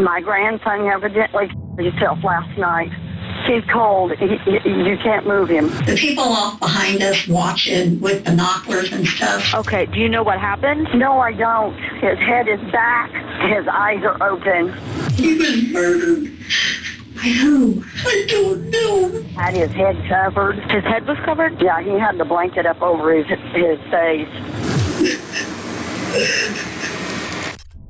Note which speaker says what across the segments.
Speaker 1: My grandson evidently killed himself last night. He's cold. You can't move him.
Speaker 2: The people off behind us watching with binoculars and stuff.
Speaker 3: Okay, do you know what happened?
Speaker 1: No, I don't. His head is back. His eyes are open.
Speaker 2: He was murdered. By who? I don't know.
Speaker 1: Had his head covered.
Speaker 3: His head was covered?
Speaker 1: Yeah, he had the blanket up over his face.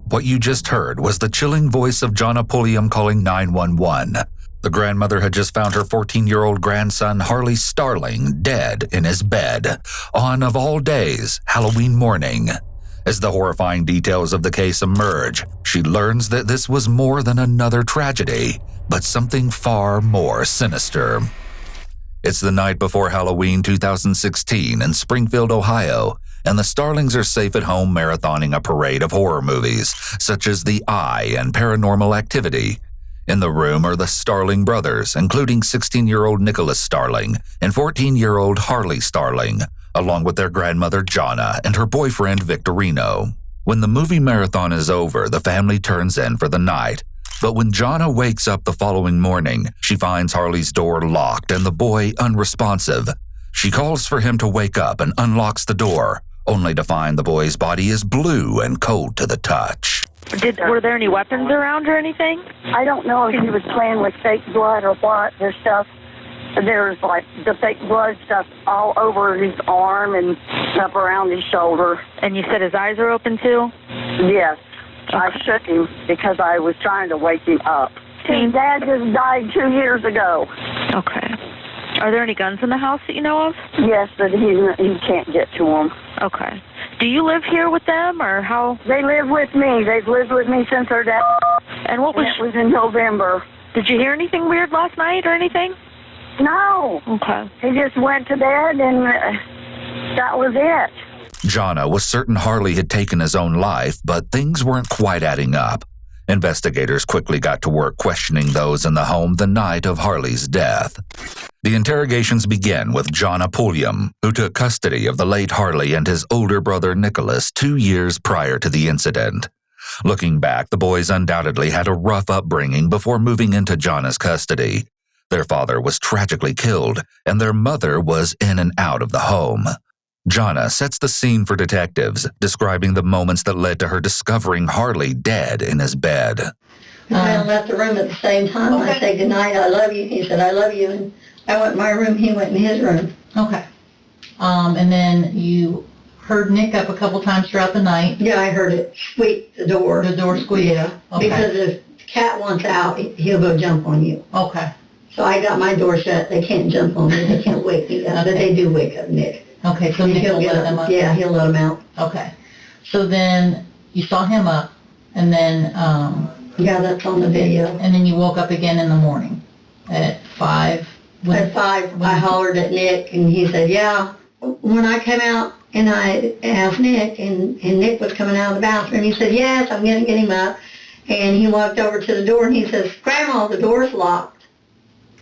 Speaker 4: What you just heard was the chilling voice of Jonna Pulliam calling 911. The grandmother had just found her 14-year-old grandson, Harley Starling, dead in his bed on, of all days, Halloween morning. As the horrifying details of the case emerge, she learns that this was more than another tragedy, but something far more sinister. It's the night before Halloween 2016 in Springfield, Ohio, and the Starlings are safe at home marathoning a parade of horror movies, such as The Eye and Paranormal Activity. In the room are the Starling brothers, including 16-year-old Nicholas Starling and 14-year-old Harley Starling, along with their grandmother Jonna and her boyfriend Victorino. When the movie marathon is over, the family turns in for the night. But when Jonna wakes up the following morning, she finds Harley's door locked and the boy unresponsive. She calls for him to wake up and unlocks the door, only to find the boy's body is blue and cold to the touch.
Speaker 3: Were there any weapons around or anything?
Speaker 1: I don't know if he was playing with fake blood or what. There's like the fake blood stuff all over his arm and up around his shoulder.
Speaker 3: And you said his eyes are open too?
Speaker 1: Yes.
Speaker 3: Okay.
Speaker 1: I shook him because I was trying to wake him up. His dad just died 2 years ago.
Speaker 3: Okay. Are there any guns in the house that you know of?
Speaker 1: Yes, but he can't get to them.
Speaker 3: Okay. Do you live here with them, or how?
Speaker 1: They live with me. They've lived with me since their dad.
Speaker 3: And what was?
Speaker 1: It was in November.
Speaker 3: Did you hear anything weird last night or anything?
Speaker 1: No.
Speaker 3: Okay.
Speaker 1: He just went to bed and that was it.
Speaker 4: Jonna was certain Harley had taken his own life, but things weren't quite adding up. Investigators quickly got to work questioning those in the home the night of Harley's death. The interrogations begin with Jonna Pulliam, who took custody of the late Harley and his older brother Nicholas 2 years prior to the incident. Looking back, the boys undoubtedly had a rough upbringing before moving into Jonna's custody. Their father was tragically killed, and their mother was in and out of the home. Jonna sets the scene for detectives, describing the moments that led to her discovering Harley dead in his bed.
Speaker 2: I left the room at the same time. Okay. I said, "Good night, I love you." He said, "I love you." And I went in my room, he went in his room.
Speaker 5: Okay. And then you heard Nick up a couple times throughout the night.
Speaker 2: Yeah, I heard it squeak, the door.
Speaker 5: The door squeak?
Speaker 2: Yeah. Okay. Because if the cat wants out, he'll go jump on you.
Speaker 5: Okay.
Speaker 2: So I got my door shut. They can't jump on me. They can't wake me up. Okay. But they do wake up Nick.
Speaker 5: Okay, so Nick will let them up?
Speaker 2: Yeah, he'll let them out.
Speaker 5: Okay. So then you saw him up, and then...
Speaker 2: yeah, that's on the video.
Speaker 5: And then you woke up again in the morning at 5?
Speaker 2: At 5, I hollered at Nick, and he said, yeah. When I came out and I asked Nick, and Nick was coming out of the bathroom, he said, yes, I'm going to get him up. And he walked over to the door, and he says, Grandma, the door's locked.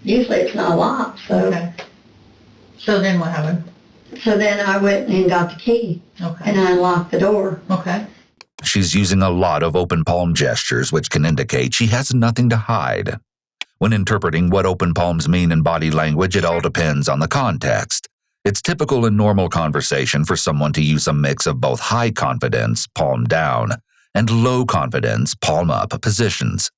Speaker 2: Usually it's not locked, so.
Speaker 5: Okay. So then what happened?
Speaker 2: So then I went and got the key.
Speaker 5: Okay.
Speaker 2: And I unlocked the door.
Speaker 5: Okay.
Speaker 4: She's using a lot of open palm gestures, which can indicate she has nothing to hide. When interpreting what open palms mean in body language, it all depends on the context. It's typical in normal conversation for someone to use a mix of both high confidence, palm down, and low confidence, palm up positions.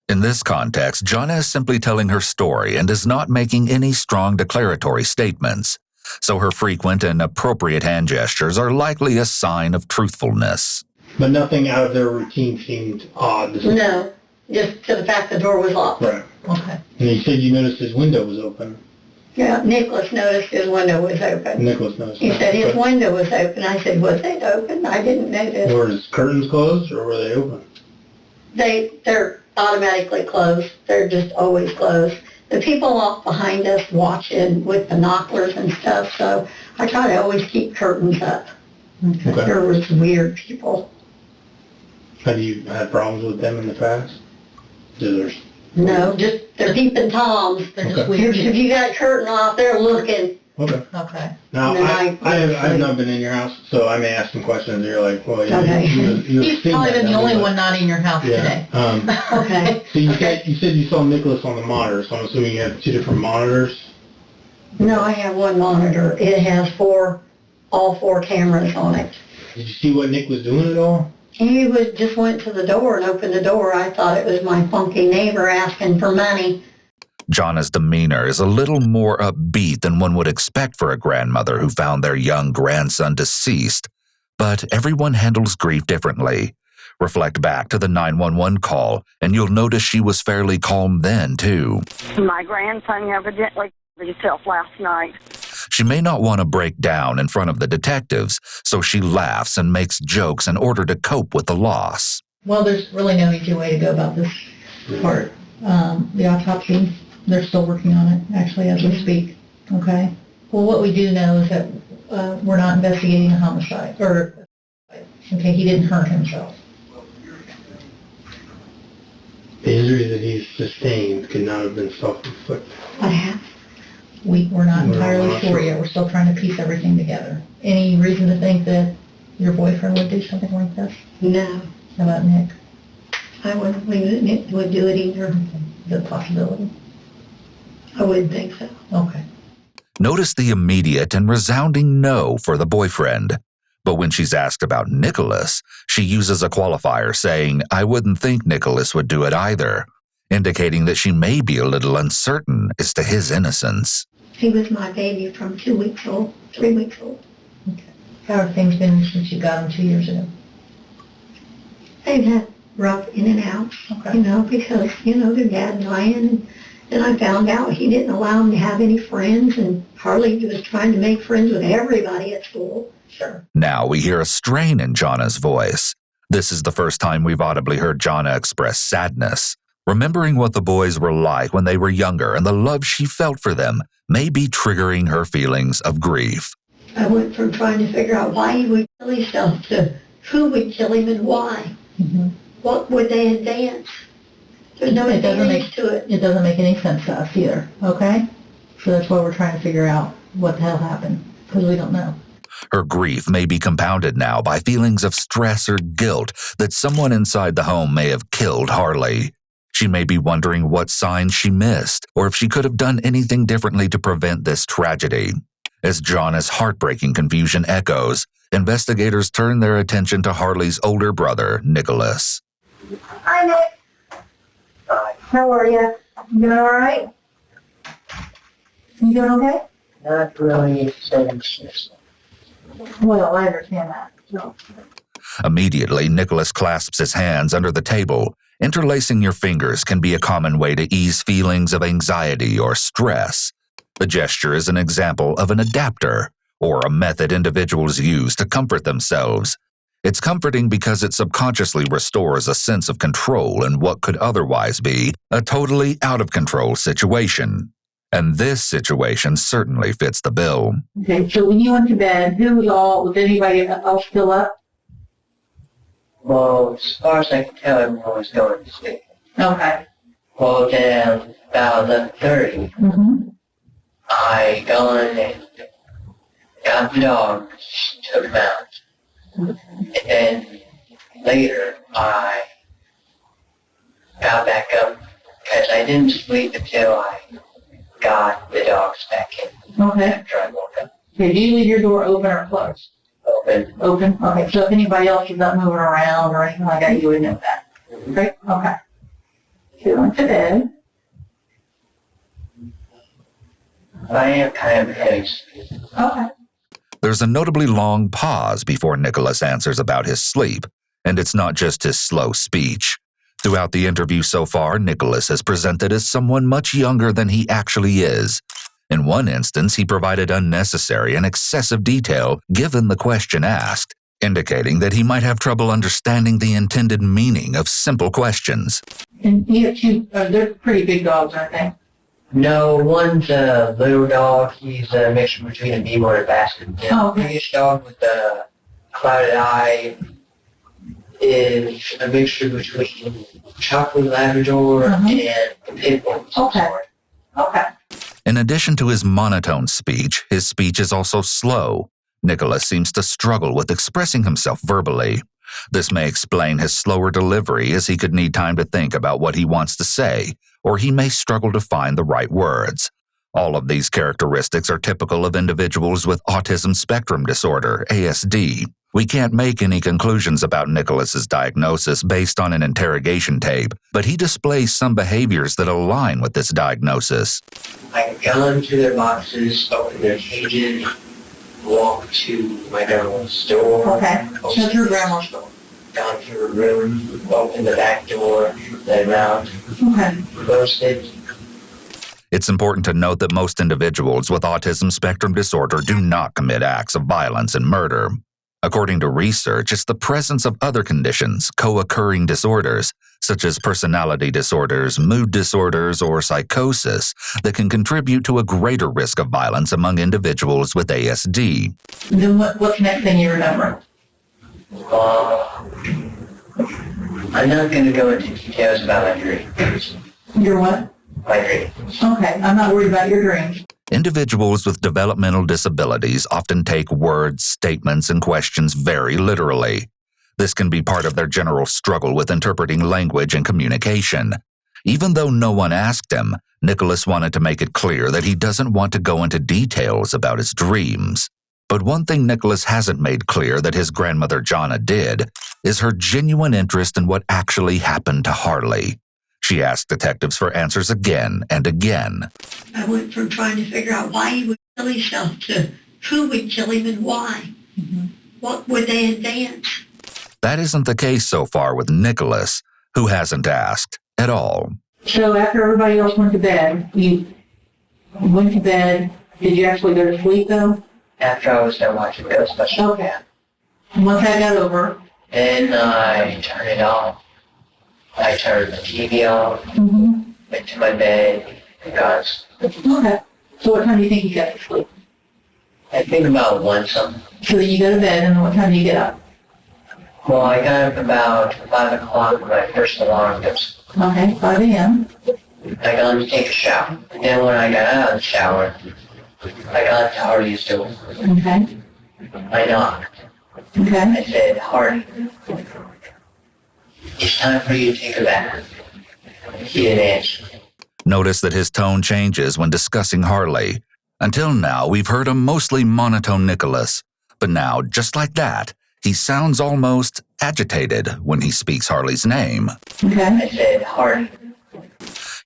Speaker 4: In this context, Jonna is simply telling her story and is not making any strong declaratory statements, so her frequent and appropriate hand gestures are likely a sign of truthfulness.
Speaker 6: But nothing out of their routine seemed odd.
Speaker 2: No, just to the fact the door was locked.
Speaker 6: Right.
Speaker 5: Okay.
Speaker 6: And you said you noticed his window was open.
Speaker 2: Yeah, Nicholas noticed his window was open.
Speaker 6: Nicholas noticed
Speaker 2: He said his window was open. I said, was it open? I didn't notice.
Speaker 6: Were his curtains closed or were they open?
Speaker 2: They're automatically closed. They're just always closed. The people off behind us watching with binoculars and stuff, so I try to always keep curtains up.
Speaker 6: Okay.
Speaker 2: There was weird people.
Speaker 6: Have you had problems with them in the past?
Speaker 2: No, just they're peeping toms.
Speaker 5: They're just weird.
Speaker 2: If you got a curtain off, they're looking.
Speaker 6: Okay.
Speaker 5: Okay.
Speaker 6: Now,
Speaker 2: And then
Speaker 6: I've not been in your house, so I may ask some questions. You're like, well, yeah,
Speaker 2: Okay.
Speaker 6: you've
Speaker 5: He's
Speaker 6: seen
Speaker 5: probably
Speaker 6: that
Speaker 5: been the
Speaker 6: down
Speaker 5: only
Speaker 6: there,
Speaker 5: one not in your house
Speaker 6: yeah.
Speaker 5: today.
Speaker 2: Okay.
Speaker 6: So you said you saw Nicholas on the monitor, so I'm assuming you have 2 different monitors?
Speaker 2: No, I have one monitor. It has all 4 cameras on it.
Speaker 6: Did you see what Nick was doing at all?
Speaker 2: He just went to the door and opened the door. I thought it was my funky neighbor asking for money.
Speaker 4: Jana's demeanor is a little more upbeat than one would expect for a grandmother who found their young grandson deceased. But everyone handles grief differently. Reflect back to the 911 call, and you'll notice she was fairly calm then, too.
Speaker 1: My grandson evidently killed himself last night.
Speaker 4: She may not want to break down in front of the detectives, so she laughs and makes jokes in order to cope with the loss.
Speaker 5: Well, there's really no easy way to go about this part. The autopsy, they're still working on it, actually, as we speak. Okay? Well, what we do know is that we're not investigating a homicide. Okay, he didn't hurt himself.
Speaker 6: The injury that he's sustained could not have been self-inflicted.
Speaker 2: What happened?
Speaker 5: We're not
Speaker 6: We're
Speaker 5: entirely
Speaker 6: not
Speaker 5: sure
Speaker 6: sure.
Speaker 5: yet. We're still trying to piece everything together. Any reason to think that your boyfriend would do something like this?
Speaker 2: No,
Speaker 5: How about Nick?
Speaker 2: I wouldn't believe that Nick would do it either.
Speaker 5: The possibility?
Speaker 2: I wouldn't think so.
Speaker 5: Okay.
Speaker 4: Notice the immediate and resounding no for the boyfriend. But when she's asked about Nicholas, she uses a qualifier saying, I wouldn't think Nicholas would do it either, indicating that she may be a little uncertain as to his innocence.
Speaker 2: He was my baby from 2 weeks old, 3 weeks old.
Speaker 5: Okay. How have things been since you got him 2 years ago?
Speaker 2: They've had rough in and out,
Speaker 5: Okay.
Speaker 2: because, their dad dying. And I found out he didn't allow him to have any friends, and Harley was trying to make friends with everybody at school.
Speaker 5: Sure.
Speaker 4: Now we hear a strain in Jana's voice. This is the first time we've audibly heard Jana express sadness. Remembering what the boys were like when they were younger and the love she felt for them may be triggering her feelings of grief.
Speaker 2: I went from trying to figure out why he would kill himself to who would kill him and why.
Speaker 5: Mm-hmm.
Speaker 2: What would they advance? There's no
Speaker 5: It doesn't
Speaker 2: advantage to it.
Speaker 5: It doesn't make any sense to us either, okay? So that's why we're trying to figure out what the hell happened, because we don't know.
Speaker 4: Her grief may be compounded now by feelings of stress or guilt that someone inside the home may have killed Harley. She may be wondering what signs she missed, or if she could have done anything differently to prevent this tragedy. As Jana's heartbreaking confusion echoes, investigators turn their attention to Harley's older brother, Nicholas.
Speaker 2: Hi, Nick. How are you? You doing all right? You doing okay?
Speaker 7: Not really
Speaker 5: Well, I understand that. No.
Speaker 4: Immediately, Nicholas clasps his hands under the table. Interlacing your fingers can be a common way to ease feelings of anxiety or stress. The gesture is an example of an adapter, or a method individuals use to comfort themselves. It's comforting because it subconsciously restores a sense of control in what could otherwise be a totally out-of-control situation. And this situation certainly fits the bill.
Speaker 5: Okay, so when you went to bed, was anybody else still up?
Speaker 7: Well, as far as I can tell, everyone was going to sleep.
Speaker 5: Okay.
Speaker 7: Well, then about 11:30,
Speaker 5: Mm-hmm.
Speaker 7: I gone and got the dogs, took them out. And then later, I got back up because I didn't sleep until I got the dogs back in.
Speaker 5: Okay.
Speaker 7: After I woke up.
Speaker 5: Did you leave your door open or closed?
Speaker 7: Open.
Speaker 5: Open? Okay, so if anybody else is up moving around or anything like that, you would know that. Right? Okay. So you went to bed.
Speaker 7: I am kind of heavy.
Speaker 5: Okay.
Speaker 4: There's a notably long pause before Nicholas answers about his sleep, and it's not just his slow speech. Throughout the interview so far, Nicholas has presented as someone much younger than he actually is. In one instance, he provided unnecessary and excessive detail given the question asked, indicating that he might have trouble understanding the intended meaning of simple questions.
Speaker 5: And you have two, they're pretty big dogs, aren't they?
Speaker 7: No, one's a little dog. He's a mixture between a beagle and a basset. The
Speaker 5: Oh, okay.
Speaker 7: biggest dog with the clouded eye is a mixture between chocolate Labrador
Speaker 5: Uh-huh.
Speaker 7: and a pit bull.
Speaker 5: Okay. Okay.
Speaker 4: In addition to his monotone speech, his speech is also slow. Nicholas seems to struggle with expressing himself verbally. This may explain his slower delivery, as he could need time to think about what he wants to say, or he may struggle to find the right words. All of these characteristics are typical of individuals with autism spectrum disorder, ASD. We can't make any conclusions about Nicholas's diagnosis based on an interrogation tape, but he displays some behaviors that align with this diagnosis.
Speaker 7: I go into their boxes, open their cages, walk to my grandma's door.
Speaker 5: Okay, so through grandma's door.
Speaker 7: Gone to her room, open the back door, let him out,
Speaker 5: Okay.
Speaker 7: roasted.
Speaker 4: It's important to note that most individuals with autism spectrum disorder do not commit acts of violence and murder. According to research, it's the presence of other conditions, co-occurring disorders, such as personality disorders, mood disorders, or psychosis, that can contribute to a greater risk of violence among individuals with ASD.
Speaker 5: Then what's the next thing you remember?
Speaker 7: I'm not going to go into details about my dreams.
Speaker 5: Your what?
Speaker 7: My dreams.
Speaker 5: Okay, I'm not worried about your dreams.
Speaker 4: Individuals with developmental disabilities often take words, statements, and questions very literally. This can be part of their general struggle with interpreting language and communication. Even though no one asked him, Nicholas wanted to make it clear that he doesn't want to go into details about his dreams. But one thing Nicholas hasn't made clear that his grandmother Jonna did is her genuine interest in what actually happened to Harley. She asked detectives for answers again and again.
Speaker 2: I went from trying to figure out why he would kill himself to who would kill him and why. What would they advance?
Speaker 4: That isn't the case so far with Nicholas, who hasn't asked at all.
Speaker 5: So after everybody else went to bed, you went to bed. Did you actually go to sleep though?
Speaker 7: After I was done watching Ghostbusters.
Speaker 5: Okay. And once that got over,
Speaker 7: Then I turned it off. I turned the TV off, went to my bed, and got asleep.
Speaker 5: okay. So what time do you think you got to sleep?
Speaker 7: I think about 1 something.
Speaker 5: So then you go to bed, and then what time do you get up?
Speaker 7: Well, I got up about 5 o'clock when my first alarm goes.
Speaker 5: Okay, 5 a.m.
Speaker 7: I got to take a shower. And then when I got out of the shower, I got to Harley's door.
Speaker 5: Okay,
Speaker 7: I knocked.
Speaker 5: okay.
Speaker 7: I said, Harley, it's time for you to take a bath. He didn't answer.
Speaker 4: Notice that his tone changes when discussing Harley. Until now, we've heard a mostly monotone Nicholas. But now, just like that, he sounds almost agitated when he speaks Harley's name.
Speaker 5: Okay.
Speaker 7: I said, Harley.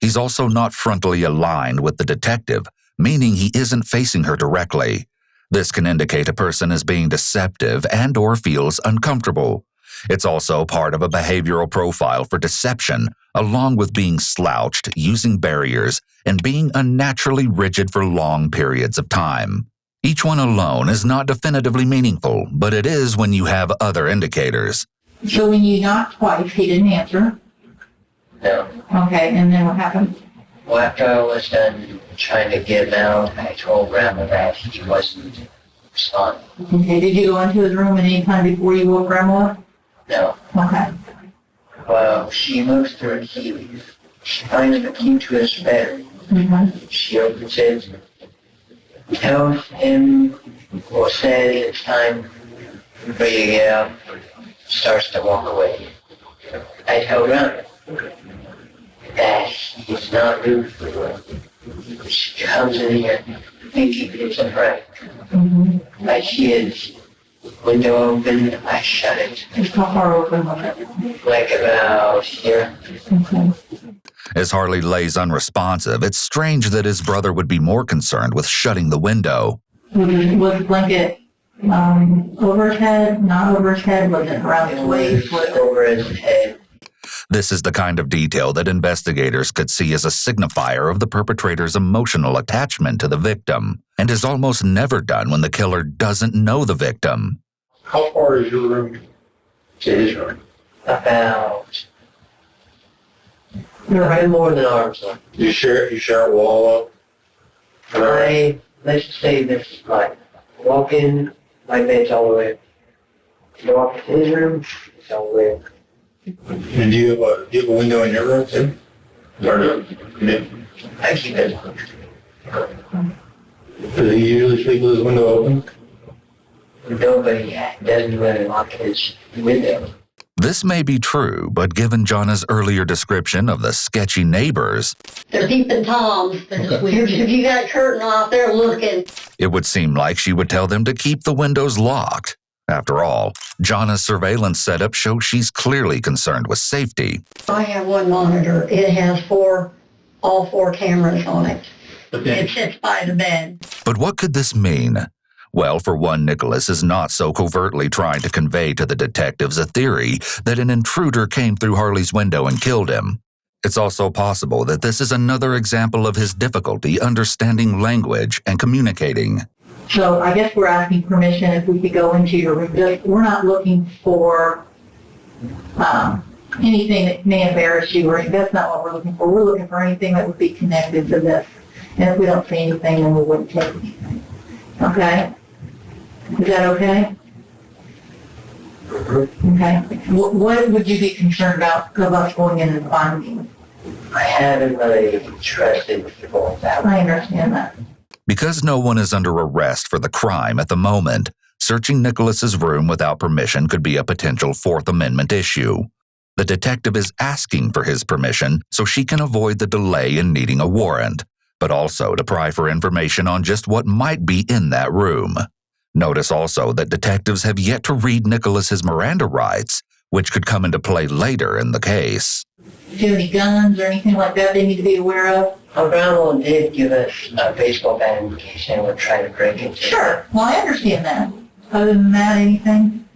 Speaker 4: He's also not frontally aligned with the detective, meaning he isn't facing her directly. This can indicate a person is being deceptive and/or feels uncomfortable. It's also part of a behavioral profile for deception, along with being slouched, using barriers, and being unnaturally rigid for long periods of time. Each one alone is not definitively meaningful, but it is when you have other indicators.
Speaker 5: So when you knocked twice, he didn't answer.
Speaker 7: No.
Speaker 5: Okay, and then what happened?
Speaker 7: Well, after I was done trying to get him out, I told Grandma that he wasn't responding.
Speaker 5: Okay, did you go into his room at any time before you woke Grandma up?
Speaker 7: No.
Speaker 5: Okay.
Speaker 7: Well, she moves through a key. She finds the key to his bedroom.
Speaker 5: Mm-hmm.
Speaker 7: She opens it, tells him or says it's time for you to get up, starts to walk away. I tell Grandma that he's not rude for her. She comes in here thinking it's a prank.
Speaker 5: Mm-hmm.
Speaker 7: I see his window open, I shut it.
Speaker 5: Just how far open was it?
Speaker 7: Like about here.
Speaker 5: Okay.
Speaker 4: As Harley lays unresponsive, it's strange that his brother would be more concerned with shutting the window.
Speaker 5: Was the blanket over his head, not over his head? Was it around his waist? Was it
Speaker 7: Over his head.
Speaker 4: This is the kind of detail that investigators could see as a signifier of the perpetrator's emotional attachment to the victim, and is almost never done when the killer doesn't know the victim.
Speaker 6: How far is your room to his room?
Speaker 7: About
Speaker 5: right?
Speaker 7: more than arm's length.
Speaker 6: You share a wall up?
Speaker 7: Let's say this, like, walk in, my bed's all the way up. Walk to his room, it's all the way up.
Speaker 6: And do you have a window in your room too? Or no?
Speaker 7: I keep it locked.
Speaker 6: Does he usually sleep with his window open?
Speaker 7: Nobody doesn't really lock his window.
Speaker 4: This may be true, but given Jana's earlier description of the sketchy neighbors,
Speaker 2: They're peeping toms.
Speaker 5: They're just
Speaker 2: If
Speaker 5: weird.
Speaker 2: you got a curtain off, they're looking.
Speaker 4: it would seem like she would tell them to keep the windows locked. After all, Jana's surveillance setup shows she's clearly concerned with safety.
Speaker 2: I have one monitor. It has all four cameras on it. It sits by the bed.
Speaker 4: But what could this mean? Well, for one, Nicholas is not so covertly trying to convey to the detectives a theory that an intruder came through Harley's window and killed him. It's also possible that this is another example of his difficulty understanding language and communicating.
Speaker 5: So I guess we're asking permission if we could go into your room. We're not looking for anything that may embarrass you, or that's not what we're looking for. We're looking for anything that would be connected to this. And if we don't see anything, then we wouldn't take anything. Okay? Is that okay? Okay. What would you be concerned about us going in and finding?
Speaker 7: I haven't really trusted people that way.
Speaker 5: I understand that.
Speaker 4: Because no one is under arrest for the crime at the moment, searching Nicholas's room without permission could be a potential Fourth Amendment issue. The detective is asking for his permission so she can avoid the delay in needing a warrant, but also to pry for information on just what might be in that room. Notice also that detectives have yet to read Nicholas's Miranda rights, which could come into play later in the case.
Speaker 5: Do you have any guns or anything like that they need to be aware of?
Speaker 7: Our grandma did give us a baseball bat in case anyone tried to break into it.
Speaker 5: Sure. Well, I understand that. Other than that, anything?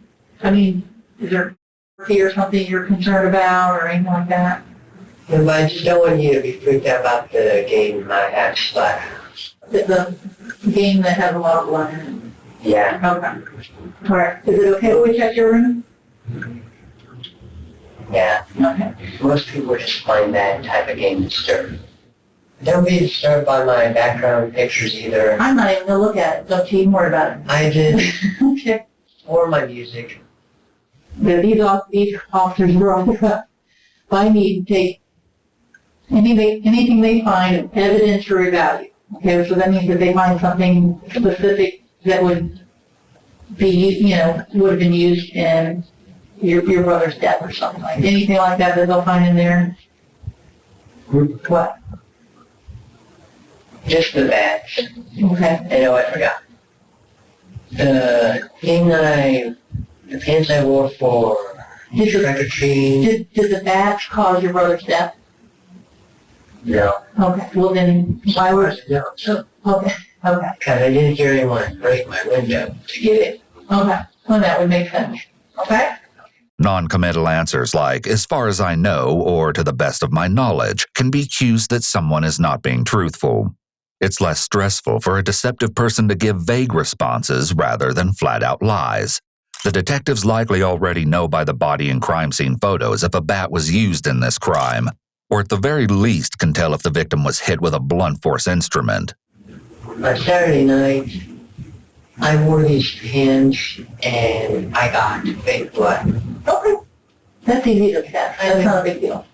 Speaker 5: I mean, is there or something you're concerned about or anything like that?
Speaker 7: But I just don't want you to be freaked out about the game I have Splat House.
Speaker 5: The game that has a lot of blood in it.
Speaker 7: Yeah.
Speaker 5: Okay. All right. Is it okay if we check your room?
Speaker 7: Yeah.
Speaker 5: Okay.
Speaker 7: Most people just find that type of game disturbing. Don't be disturbed by my background pictures either.
Speaker 5: I'm not even gonna look at it. Don't you even worry about it.
Speaker 7: I did.
Speaker 5: Okay.
Speaker 7: Or my music.
Speaker 5: Yeah, these officers were all if I need to take anything they find of evidence or value. Okay, so that means that they find something specific that would be, would have been used in your brother's death or something like anything like that they'll find in there. What?
Speaker 7: Just the bats.
Speaker 5: Okay.
Speaker 7: I know I forgot. The pants I wore for trick or treating.
Speaker 5: Did the bats cause your brother's death?
Speaker 7: No.
Speaker 5: Okay. Well then, why were?
Speaker 7: No.
Speaker 5: Okay. Okay.
Speaker 7: Because I didn't hear anyone break my window to get it.
Speaker 5: Okay. Well, that would make sense. Okay.
Speaker 4: Non-committal answers like, as far as I know, or to the best of my knowledge, can be cues that someone is not being truthful. It's less stressful for a deceptive person to give vague responses rather than flat-out lies. The detectives likely already know by the body and crime scene photos if a bat was used in this crime, or at the very least can tell if the victim was hit with a blunt force instrument.
Speaker 7: On Saturday night, I wore these pants and I got fake blood.
Speaker 5: Okay. That's easy to test. That's not a big deal.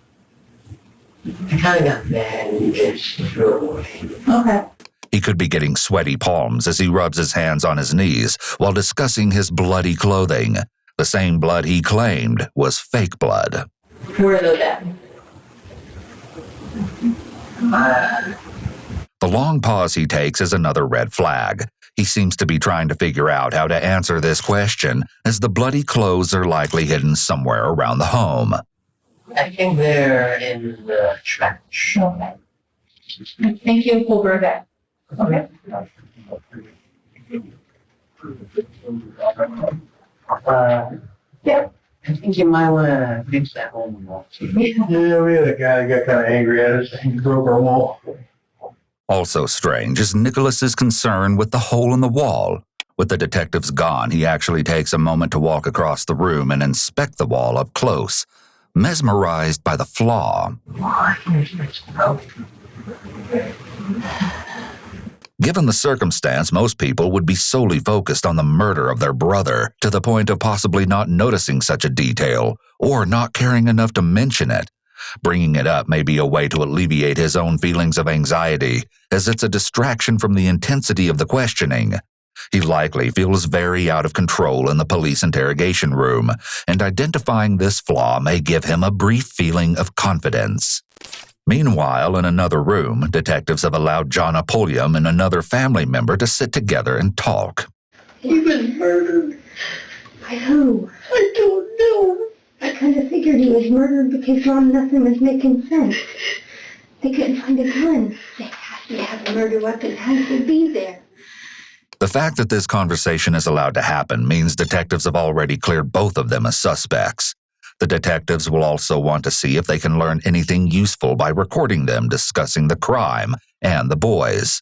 Speaker 7: I kind of got mad and just threw it away.
Speaker 5: Okay.
Speaker 4: He could be getting sweaty palms as he rubs his hands on his knees while discussing his bloody clothing. The same blood he claimed was fake blood.
Speaker 5: Where are those at?
Speaker 4: The long pause he takes is another red flag. He seems to be trying to figure out how to answer this question, as the bloody clothes are likely hidden somewhere around the home.
Speaker 7: I think they're in the trash.
Speaker 5: Okay. Thank you. We'll go back. Okay. Yeah.
Speaker 7: I think you might want to fix that home wall.
Speaker 6: Yeah, we had a guy that got kind of angry at us and he broke our wall.
Speaker 4: Also strange is Nicholas's concern with the hole in the wall. With the detectives gone, he actually takes a moment to walk across the room and inspect the wall up close, mesmerized by the flaw. Given the circumstance, most people would be solely focused on the murder of their brother, to the point of possibly not noticing such a detail, or not caring enough to mention it. Bringing it up may be a way to alleviate his own feelings of anxiety, as it's a distraction from the intensity of the questioning. He likely feels very out of control in the police interrogation room, and identifying this flaw may give him a brief feeling of confidence. Meanwhile, in another room, detectives have allowed Jonna Pulliam and another family member to sit together and talk.
Speaker 2: He was murdered. By who? I don't know. I kind of figured he was murdered because Mom, nothing was making sense. They couldn't find a gun. They have to have a murder weapon. It has to be there.
Speaker 4: The fact that this conversation is allowed to happen means detectives have already cleared both of them as suspects. The detectives will also want to see if they can learn anything useful by recording them discussing the crime and the boys.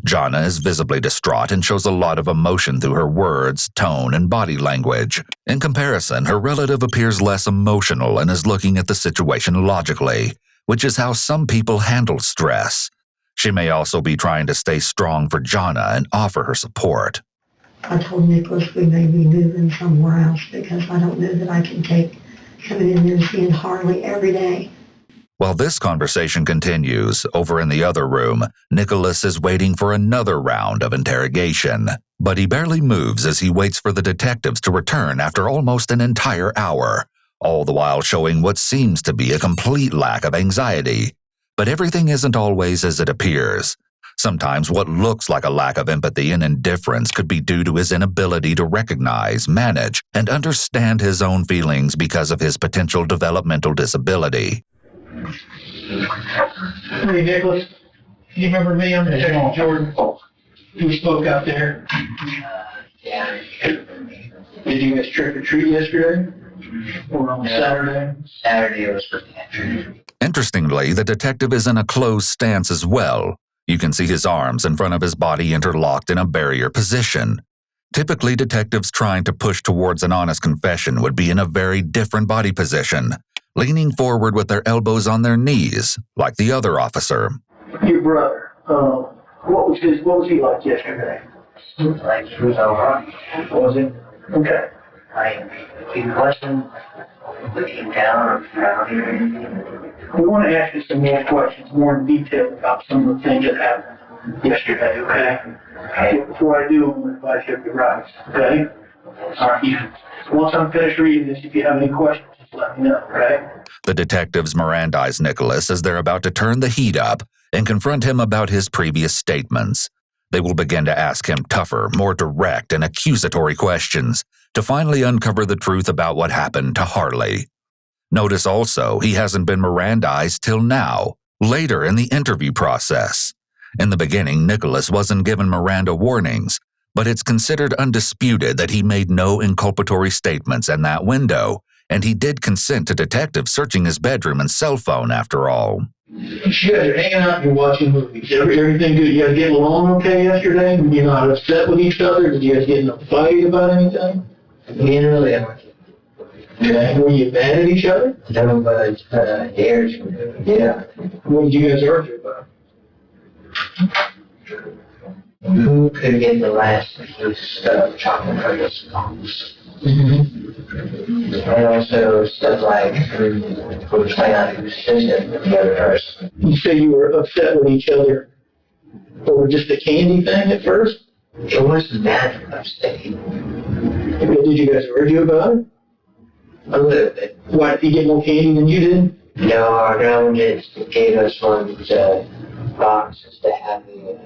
Speaker 4: Jonna is visibly distraught and shows a lot of emotion through her words, tone, and body language. In comparison, her relative appears less emotional and is looking at the situation logically, which is how some people handle stress. She may also be trying to stay strong for Jonna and offer her support.
Speaker 2: I told Nicholas we may be moving somewhere else because I don't know that I can take coming in there and seeing Harley every day.
Speaker 4: While this conversation continues, over in the other room, Nicholas is waiting for another round of interrogation. But he barely moves as he waits for the detectives to return after almost an entire hour, all the while showing what seems to be a complete lack of anxiety. But everything isn't always as it appears. Sometimes what looks like a lack of empathy and indifference could be due to his inability to recognize, manage, and understand his own feelings because of his potential developmental disability.
Speaker 6: Hey, Nicholas. You remember me? I'm Detective Jordan. You spoke out there.
Speaker 7: Yeah.
Speaker 6: Did you guys trick or treat yesterday? Or on Saturday?
Speaker 7: Saturday was for pantry.
Speaker 4: Interestingly, the detective is in a closed stance as well. You can see his arms in front of his body interlocked in a barrier position. Typically, detectives trying to push towards an honest confession would be in a very different body position, leaning forward with their elbows on their knees, like the other officer.
Speaker 6: Your brother, what was he like yesterday?
Speaker 7: Like he was alright.
Speaker 6: Was he? Okay.
Speaker 7: He wasn't looking down or frowning.
Speaker 6: We want to ask you some more questions, more in detail about some of the things that happened yesterday, okay?
Speaker 7: Okay.
Speaker 6: Before I do, I'm going to advise you of your rights, okay? All right. Once I'm finished reading this, if you have any questions, just let me know, okay?
Speaker 4: The detectives Mirandize Nicholas as they're about to turn the heat up and confront him about his previous statements. They will begin to ask him tougher, more direct, and accusatory questions to finally uncover the truth about what happened to Harley. Notice also he hasn't been Mirandized till now, later in the interview process. In the beginning, Nicholas wasn't given Miranda warnings, but it's considered undisputed that he made no inculpatory statements in that window, and he did consent to detectives searching his bedroom and cell phone after all.
Speaker 6: You guys are hanging out and you're watching movies. Everything good? You guys getting along okay yesterday? You're not upset with each other? Did you guys get in a fight about anything?
Speaker 7: We didn't really argue.
Speaker 6: Okay. Were you mad at each other?
Speaker 7: No, but years.
Speaker 6: Yeah. What did you guys argue about?
Speaker 7: Who could get the last piece of chocolate cookies? And also stuff like who was playing out who's assistant with the other person.
Speaker 6: You say you were upset with each other over just the candy thing at first?
Speaker 7: It wasn't that upsetting.
Speaker 6: Did you guys argue about it?
Speaker 7: A little bit.
Speaker 6: Why, did he get more candy than you did?
Speaker 7: No, our government gave us one of those boxes to have the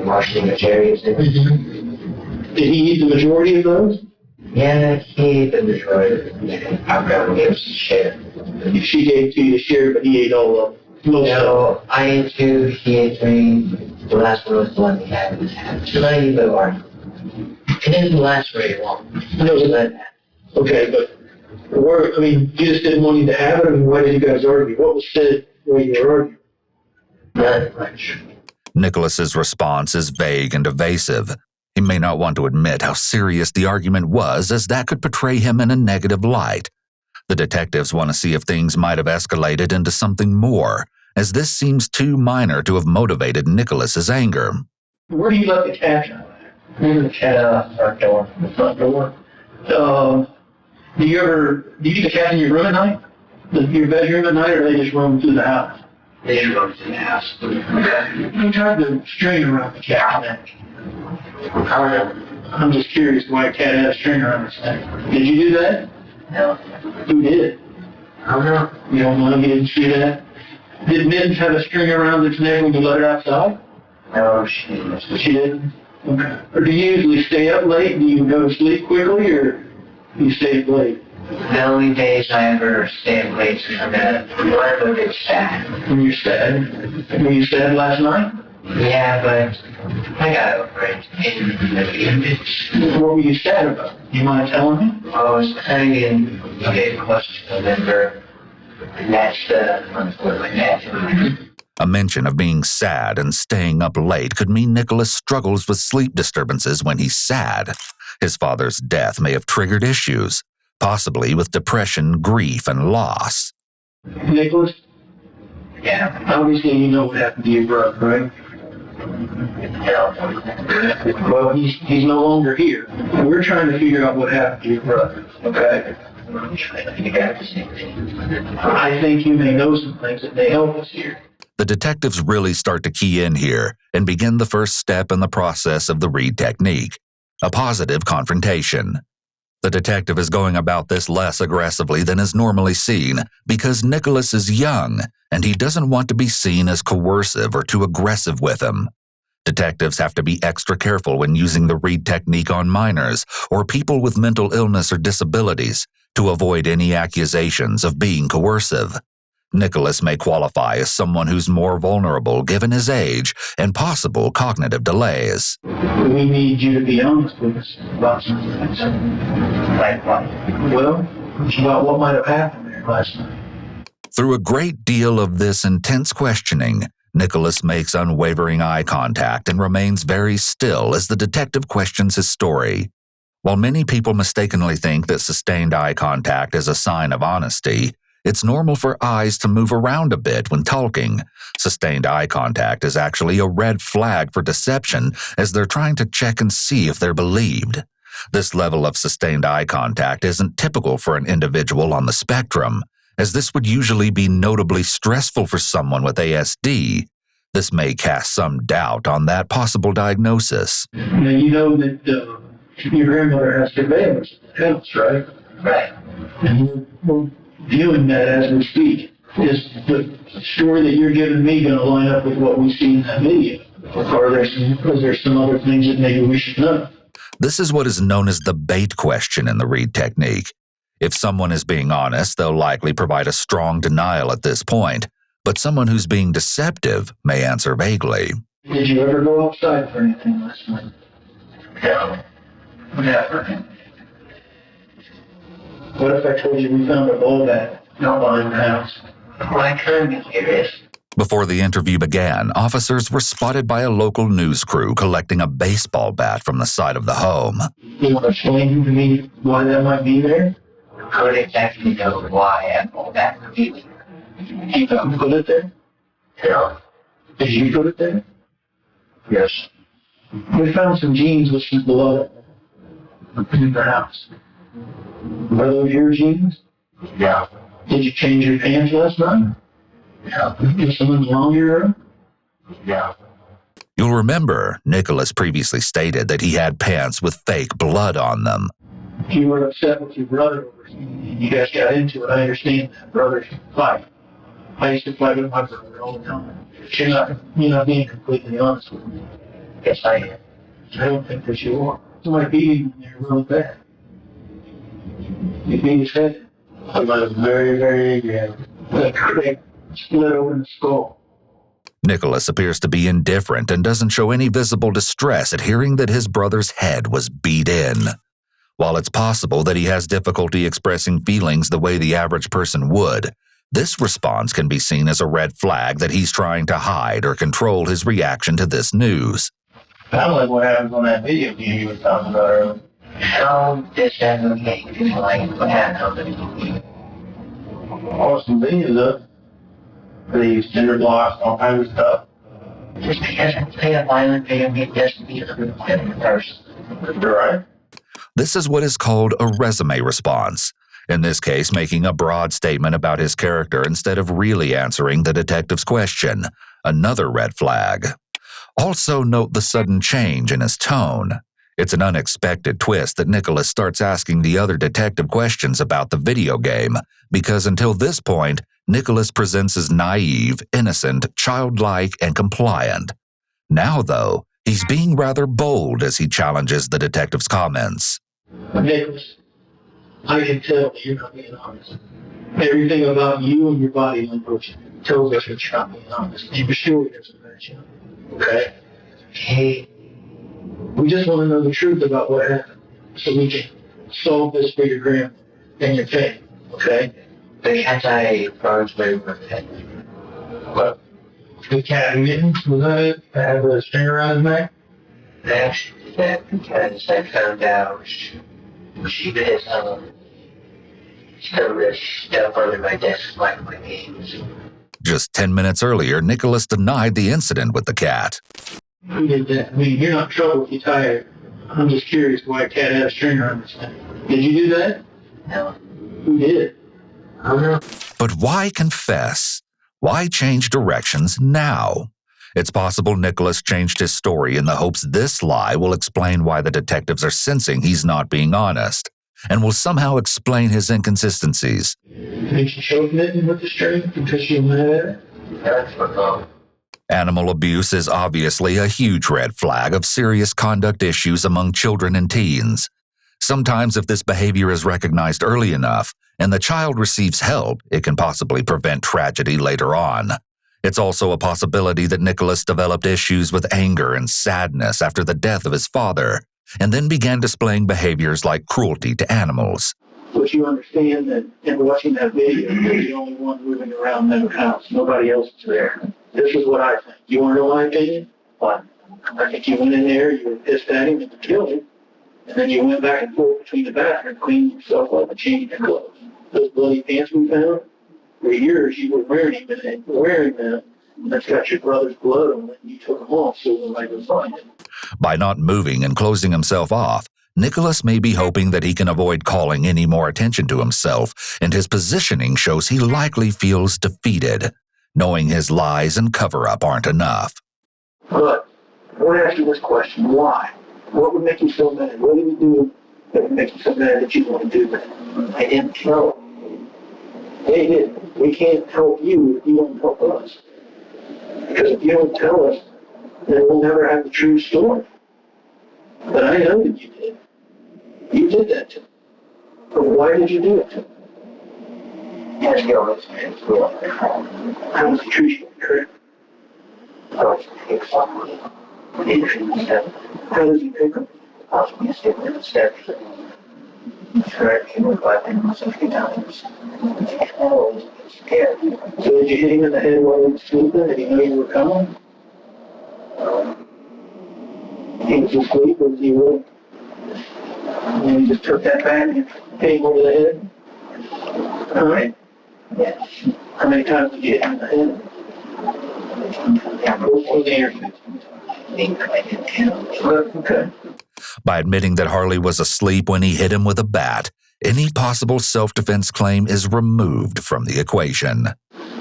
Speaker 7: marshmallow cherries in it.
Speaker 6: Did he eat the majority of those?
Speaker 7: Yeah, he ate the majority of them. Our government gave us a share.
Speaker 6: She gave to you to share, but he ate all of them.
Speaker 7: No, I ate 2, he ate 3. The last one was the one we had in his hand. So I even argued. It didn't last very long.
Speaker 6: Okay, but you just didn't want him to have it? I mean, why did you guys argue? What was said when you were arguing?
Speaker 7: Not much.
Speaker 4: Nicholas's response is vague and evasive. He may not want to admit how serious the argument was, as that could portray him in a negative light. The detectives want to see if things might have escalated into something more, as this seems too minor to have motivated Nicholas's anger.
Speaker 6: Where do you let the cat out?
Speaker 7: The cat out the front door.
Speaker 6: The front door? Do you keep the cats in your room at night? Your bedroom at night, or they just roam through the house?
Speaker 7: They roam through the house.
Speaker 6: You tried to string around the cat neck. I'm just curious why a cat had a string around its neck. Did you do that?
Speaker 7: No.
Speaker 6: Who did?
Speaker 7: I don't know.
Speaker 6: You don't know, you didn't see that? Did Mittens have a string around its neck when you let it outside?
Speaker 7: No, she didn't.
Speaker 6: She didn't? Okay. Or do you usually stay up late? Do you go to sleep quickly, or do you stay up late?
Speaker 7: The only days I ever stay up late is when I get sad.
Speaker 6: When you're sad? Were you sad last night?
Speaker 7: Yeah, but I got over it.
Speaker 6: What were you sad about? You mind telling me?
Speaker 7: I was kind of getting close to November, and that's the month where my dad died.
Speaker 4: A mention of being sad and staying up late could mean Nicholas struggles with sleep disturbances when he's sad. His father's death may have triggered issues, possibly with depression, grief, and loss.
Speaker 6: Nicholas?
Speaker 7: Yeah.
Speaker 6: Obviously you know what happened to your brother, right?
Speaker 7: Yeah.
Speaker 6: Well, he's no longer here. We're trying to figure out what happened to your brother, okay? I think you may know some things that may help us here.
Speaker 4: The detectives really start to key in here and begin the first step in the process of the Reid technique, a positive confrontation. The detective is going about this less aggressively than is normally seen because Nicholas is young and he doesn't want to be seen as coercive or too aggressive with him. Detectives have to be extra careful when using the Reid technique on minors or people with mental illness or disabilities to avoid any accusations of being coercive. Nicholas may qualify as someone who's more vulnerable given his age and possible cognitive delays.
Speaker 6: We need you to be honest with us about some things.
Speaker 7: Like what?
Speaker 6: Well, about what might have happened there last night.
Speaker 4: Through a great deal of this intense questioning, Nicholas makes unwavering eye contact and remains very still as the detective questions his story. While many people mistakenly think that sustained eye contact is a sign of honesty, it's normal for eyes to move around a bit when talking. Sustained eye contact is actually a red flag for deception as they're trying to check and see if they're believed. This level of sustained eye contact isn't typical for an individual on the spectrum, as this would usually be notably stressful for someone with ASD. This may cast some doubt on that possible diagnosis.
Speaker 6: Now, you know that your grandmother has surveillance at the house, right?
Speaker 7: Right.
Speaker 6: And we're viewing that as we speak. Is the story that you're giving me going to line up with what we see in that video? Or is there some other things that maybe we should know?
Speaker 4: This is what is known as the bait question in the Reid technique. If someone is being honest, they'll likely provide a strong denial at this point, but someone who's being deceptive may answer vaguely.
Speaker 6: Did you ever go outside for anything last night?
Speaker 7: No. Never.
Speaker 6: What if I told you we found a ball bat not behind the house?
Speaker 7: Why couldn't you hear this?
Speaker 4: Before the interview began, officers were spotted by a local news crew collecting a baseball bat from the side of the home.
Speaker 6: You want to explain to me why that might be there?
Speaker 7: I don't exactly know why I pulled that completely.
Speaker 6: You put it there?
Speaker 7: No.
Speaker 6: Did you put it there?
Speaker 7: Yes.
Speaker 6: We found some jeans with some blood in the house. Are those your jeans?
Speaker 7: No.
Speaker 6: Did you change your pants last night?
Speaker 7: No.
Speaker 6: Did someone belong to your room?
Speaker 7: No.
Speaker 4: You'll remember, Nicholas previously stated that he had pants with fake blood on them.
Speaker 6: You were upset with your brother over something. You guys got into it. I understand that. Brothers fight. I used to fight with my brother all the time. You're not being completely honest with me.
Speaker 7: Yes, I am.
Speaker 6: I don't think that you are. Somebody beat him in there really bad. He beat his head. I was very, very angry at him. That crack split open the skull.
Speaker 4: Nicholas appears to be indifferent and doesn't show any visible distress at hearing that his brother's head was beat in. While it's possible that he has difficulty expressing feelings the way the average person would, this response can be seen as a red flag that he's trying to hide or control his reaction to this news.
Speaker 6: Kind of like what happens on that video game you were talking about earlier.
Speaker 7: How this doesn't make me like what happened on the video.
Speaker 6: Awesome videos up. They use gender blocks, all kinds of stuff.
Speaker 7: Just because I play a violent video game doesn't mean I'm a violent person.
Speaker 6: You're right.
Speaker 4: This is what is called a resume response. in this case making a broad statement about his character instead of really answering the detective's question, another red flag. Also note the sudden change in his tone. It's an unexpected twist that Nicholas starts asking the other detective questions about the video game, because until this point, Nicholas presents as naive, innocent, childlike, and compliant. Now, though, he's being rather bold as he challenges the detective's comments.
Speaker 6: Nicholas, I can tell that you're not being honest. Everything about you and your body language tells us that you're not being honest. And you're sure it doesn't match up. Okay? Hey, we just want to know the truth about what happened so we can solve this for your grandma and your family. Okay?
Speaker 7: The cat I brought my head.
Speaker 6: What? The cat mittens, was that it? That had the string around his neck?
Speaker 7: I actually did that because I found out she bit some of this stuff under my desk like my games.
Speaker 4: Just 10 minutes earlier, Nicholas denied the incident with the cat.
Speaker 6: Who did that? I mean, you're not in trouble if you tie it. I'm just curious why a cat had a string around its neck. Did you do that?
Speaker 7: No.
Speaker 6: Who did?
Speaker 7: I don't know.
Speaker 4: But why confess? Why change directions now? It's possible Nicholas changed his story in the hopes this lie will explain why the detectives are sensing he's not being honest, and will somehow explain his inconsistencies.
Speaker 6: Did you choke Mitten with the string because you mad at her?
Speaker 7: That's what wrong.
Speaker 4: Animal abuse is obviously a huge red flag of serious conduct issues among children and teens. Sometimes if this behavior is recognized early enough and the child receives help, it can possibly prevent tragedy later on. It's also a possibility that Nicholas developed issues with anger and sadness after the death of his father, and then began displaying behaviors like cruelty to animals.
Speaker 6: But you understand that in watching that video, you're the only one moving around that house. Nobody else is there. This is what I think. You want to know my opinion? What? I think you went in there, you were pissed at him and you killed him, and then you went back and forth between the bathroom, cleaned yourself up and changed your clothes. Those bloody pants we found were yours. You were wearing them. That's got your brother's blood on it, and you took them off so nobody would find it.
Speaker 4: By not moving and closing himself off, Nicholas may be hoping that he can avoid calling any more attention to himself, and his positioning shows he likely feels defeated, knowing his lies and cover-up aren't enough.
Speaker 6: But I want to ask you this question. Why? What would make you so mad? What did you do that would make you so mad that you want to do that? I didn't tell. They didn't. We can't help you if you don't help us. Because if you don't tell us, then we'll never have the true story. But I know that you did. You did that to me. But why did you do it to me?
Speaker 7: Yes, you always did.
Speaker 6: How was he treat you, correct?
Speaker 7: I was picked something.
Speaker 6: How does he pick him?
Speaker 7: I was being sitting in the steps. He would buy them 60 times. I was scared.
Speaker 6: So did you hit him in the head while he was sleeping? Did he know you were coming? He was asleep, or was he awake? And you just took that back and hit him over the head? Alright.
Speaker 7: Yes.
Speaker 6: How many times did you hit him in the head? Or the air? Okay.
Speaker 4: By admitting that Harley was asleep when he hit him with a bat, any possible self-defense claim is removed from the equation.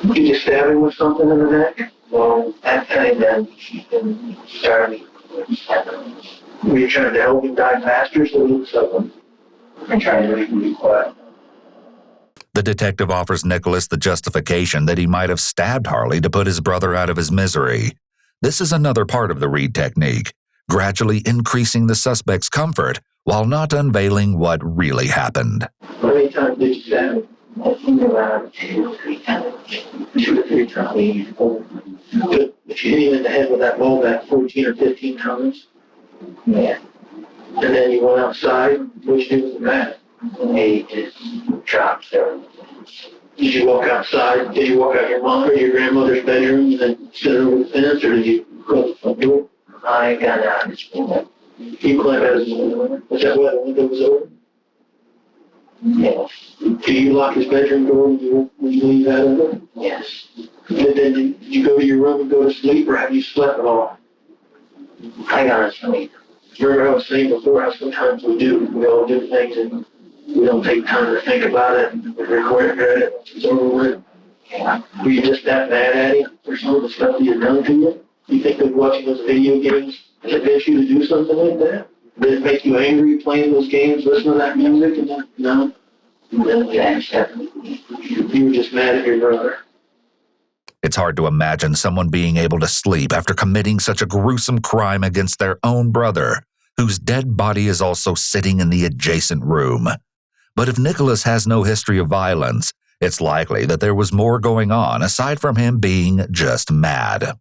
Speaker 6: Did you stab him with something in the neck?
Speaker 7: Well, after I done, he started with 7.
Speaker 6: Were you trying to help him die faster so he would suffer?
Speaker 7: I tried to make him be quiet.
Speaker 4: The detective offers Nicholas the justification that he might have stabbed Harley to put his brother out of his misery. This is another part of the Reed technique, gradually increasing the suspect's comfort while not unveiling what really happened.
Speaker 6: How many times did you stab him?
Speaker 7: I think around 2 or 3 times.
Speaker 6: 2 to 3 times. But you hit him in the head with that ball bat 14 or 15 times?
Speaker 7: Yeah.
Speaker 6: And then you went outside. What did you do with the bat?
Speaker 7: He just dropped there.
Speaker 6: Did you walk outside? Did you walk out your mom or your grandmother's bedroom and then sit over the fence, or did you close the front door?
Speaker 7: I got out his window.
Speaker 6: You climbed out his window. Was that why the window was open?
Speaker 7: Yes.
Speaker 6: Did you lock his bedroom door when you leave that open?
Speaker 7: Yes.
Speaker 6: Then did you go to your room and go to sleep, or have you slept at all?
Speaker 7: I got to sleep.
Speaker 6: Remember I was saying before how sometimes we all do things and We don't take time to think about it. We record it. It's over with. Were you just that bad at it for some of the stuff that you've done to you? You think that watching those video games convinced you to do something like that? Did it make you angry playing those games, listening to that music? And then, no? You were just mad at your brother.
Speaker 4: It's hard to imagine someone being able to sleep after committing such a gruesome crime against their own brother, whose dead body is also sitting in the adjacent room. But if Nicholas has no history of violence, it's likely that there was more going on aside from him being just mad.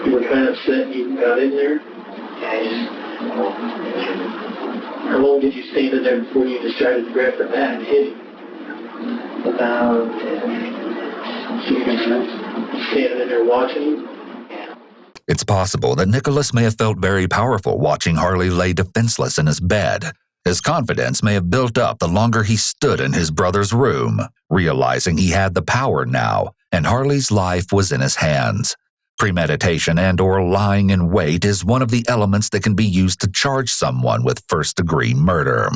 Speaker 6: You were kind of upset you got in there? How long did you stand in there before you decided to grab the bat and hit him? About 6 minutes. Standing in there watching him?
Speaker 4: It's possible that Nicholas may have felt very powerful watching Harley lay defenseless in his bed. His confidence may have built up the longer he stood in his brother's room, realizing he had the power now, and Harley's life was in his hands. Premeditation and/or lying in wait is one of the elements that can be used to charge someone with first-degree murder.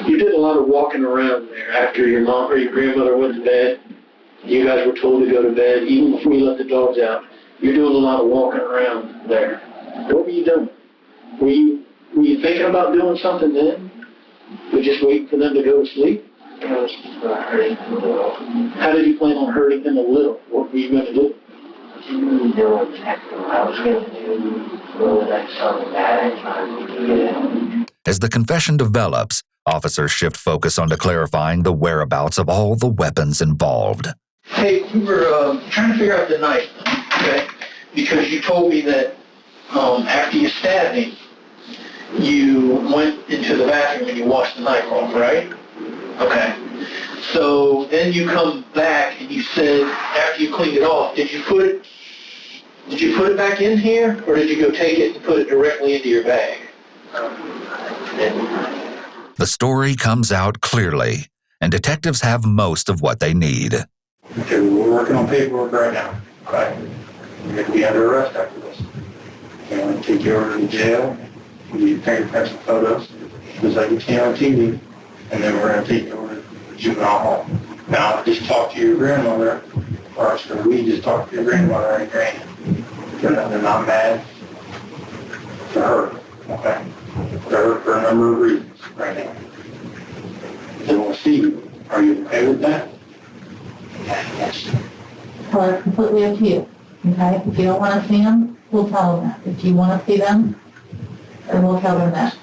Speaker 6: You did a lot of walking around there after your mom or your grandmother went to bed. You guys were told to go to bed, even before you let the dogs out. You're doing a lot of walking around there. What were you doing? Were you thinking about doing something then? Or just waiting for them to go to sleep? How did you plan on hurting them a little? What were you going to do?
Speaker 7: I was going to do like something bad.
Speaker 4: As the confession develops, officers shift focus onto clarifying the whereabouts of all the weapons involved.
Speaker 6: Hey, we were trying to figure out the knife, okay? Because you told me that after you stabbed him, you went into the bathroom and you washed the knife off, right? Okay. So then you come back and you said after you cleaned it off, did you put it back in here, or did you go take it and put it directly into your bag?
Speaker 4: The story comes out clearly, and detectives have most of what they need.
Speaker 8: Okay, we're working on paperwork right now. Okay. You're going to be under arrest after this. We're going to take you over to the jail. We'll give you fingerprints and photos, just like you see on TV, and then we're going to take you over to the juvenile hall. Now, just talk to your grandmother, or should we just talk to your grandmother and granny? They're not mad for her, okay? For a number of reasons right now. They want to see you. Are you okay with that? Yes.
Speaker 5: Well, it's completely up to you, okay? If you don't want to see them, we'll tell them that. If you want to see them, then we'll tell them that.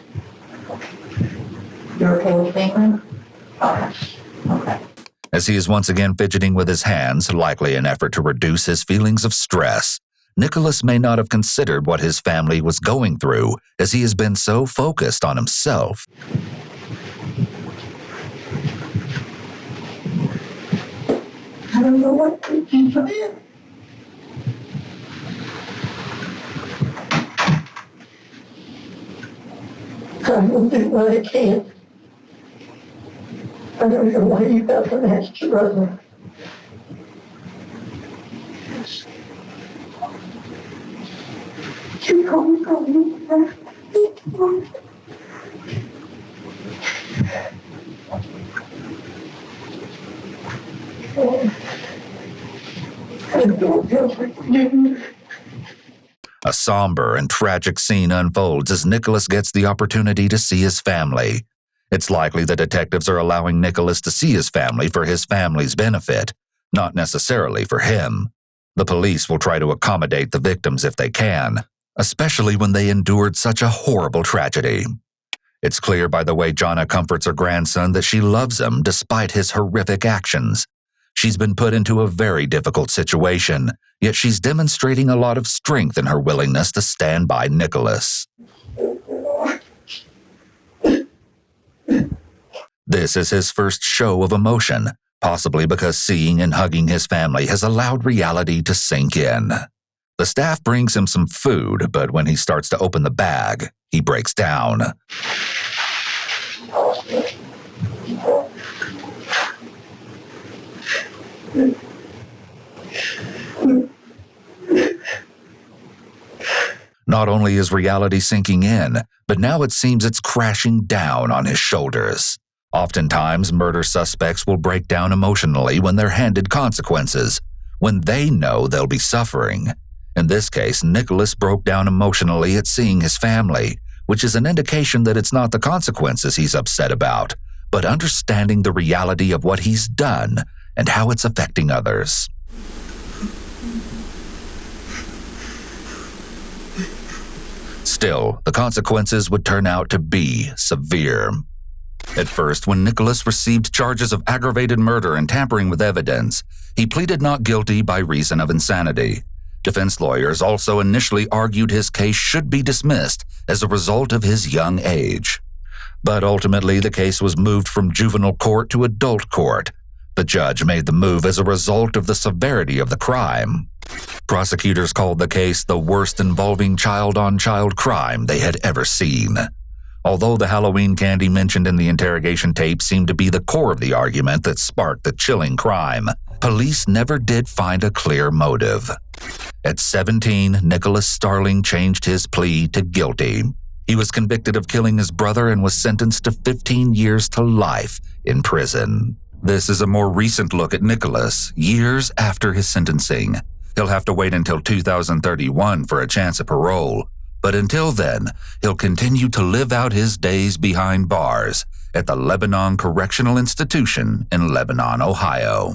Speaker 5: You're okay with seeing them? Okay.
Speaker 4: As he is once again fidgeting with his hands, likely an effort to reduce his feelings of stress, Nicholas may not have considered what his family was going through, as he has been so focused on himself.
Speaker 5: I don't know what to do for you. I will do what I can. I don't know why you got an extra brother. You call me back.
Speaker 4: A somber and tragic scene unfolds as Nicholas gets the opportunity to see his family. It's likely the detectives are allowing Nicholas to see his family for his family's benefit, not necessarily for him. The police will try to accommodate the victims if they can, especially when they endured such a horrible tragedy. It's clear by the way Jonna comforts her grandson that she loves him despite his horrific actions. She's been put into a very difficult situation, yet she's demonstrating a lot of strength in her willingness to stand by Nicholas. This is his first show of emotion, possibly because seeing and hugging his family has allowed reality to sink in. The staff brings him some food, but when he starts to open the bag, he breaks down. Not only is reality sinking in, but now it seems it's crashing down on his shoulders. Oftentimes, murder suspects will break down emotionally when they're handed consequences, when they know they'll be suffering. In this case, Nicholas broke down emotionally at seeing his family, which is an indication that it's not the consequences he's upset about, but understanding the reality of what he's done and how it's affecting others. Still, the consequences would turn out to be severe. At first, when Nicholas received charges of aggravated murder and tampering with evidence, he pleaded not guilty by reason of insanity. Defense lawyers also initially argued his case should be dismissed as a result of his young age. But ultimately, the case was moved from juvenile court to adult court. The judge made the move as a result of the severity of the crime. Prosecutors called the case the worst involving child-on-child crime they had ever seen. Although the Halloween candy mentioned in the interrogation tape seemed to be the core of the argument that sparked the chilling crime, police never did find a clear motive. At 17, Nicholas Starling changed his plea to guilty. He was convicted of killing his brother and was sentenced to 15 years to life in prison. This is a more recent look at Nicholas, years after his sentencing. He'll have to wait until 2031 for a chance at parole, but until then, he'll continue to live out his days behind bars at the Lebanon Correctional Institution in Lebanon, Ohio.